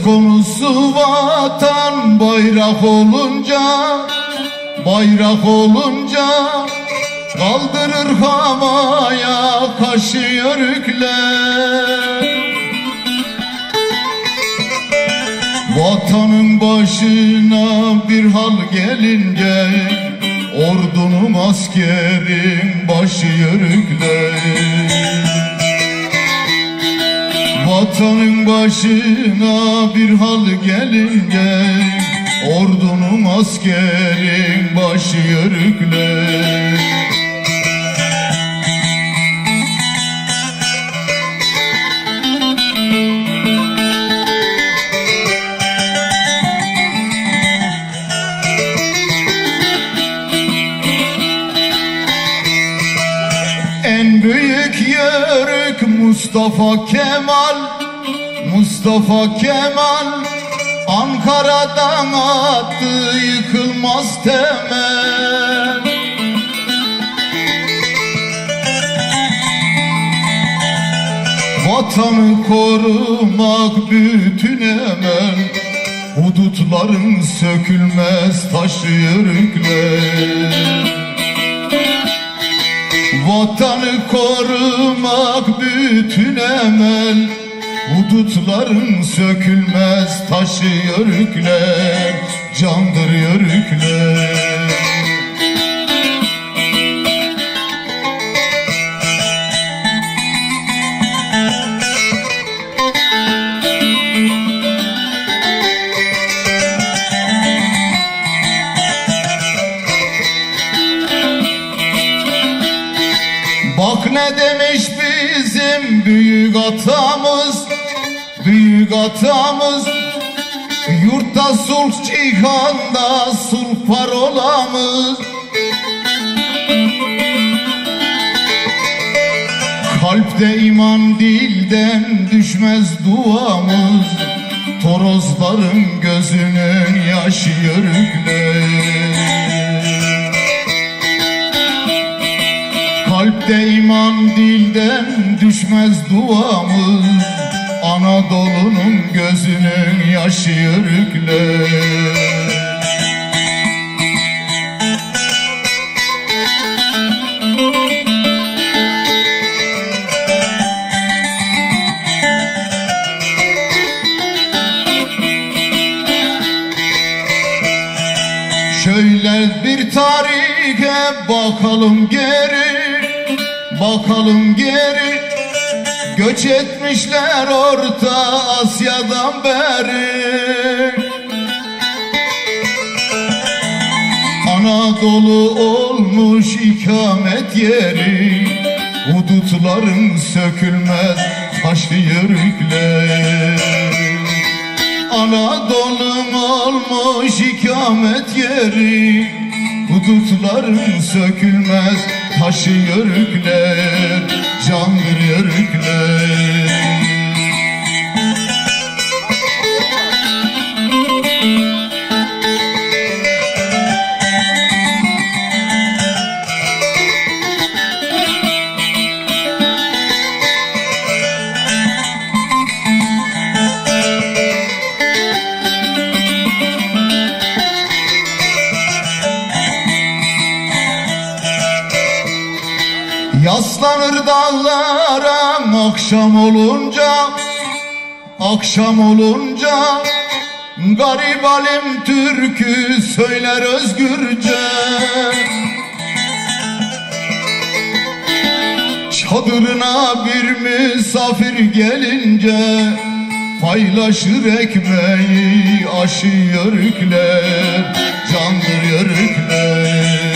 konusu vatan bayrak olunca, bayrak olunca kaldırır havaya kaşı yörükler. Vatanın başına bir hal gelince ordunun askerin başı yörükler. Vatanın başına bir hal gelince ordunun askerin başı yörükler. En büyük yörük Mustafa Kemal, Mustafa Kemal Ankara'dan attı yıkılmaz temel. Vatanı korumak bütün emel, hudutların sökülmez taşı yörükler. Vatanı korumak bütün emel, hudutların sökülmez taşı yörükler, candır yörükler. Bak ne demiş bizim büyük atamız, büyük atamız, yurtta sulh cihanda sulh parolamız. Kalpte iman dilden düşmez duamız, torozların gözünün yaşı yörükler. Kalpte iman dilden düşmez duamız, Anadolu'nun gözünün yaşı yörükler. Şöyle bir tarihe bakalım geri, bakalım geri, göç etmişler Orta Asya'dan beri. Anadolu olmuş ikamet yeri, hudutların sökülmez taşı yörükler. Anadolu'm olmuş ikamet yeri, hudutların sökülmez taşı yörükler, candır yörükler. Yaslanır dağlara akşam olunca, akşam olunca, garip alim türkü söyler özgürce. Çadırına bir misafir gelince, paylaşır ekmeği aşı yörükler, candır yörükler.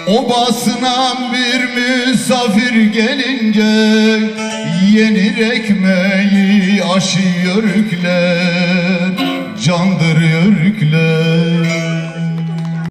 Obasına bir misafir gelince, yenir ekmeği aşı yörükler, candır yörükler.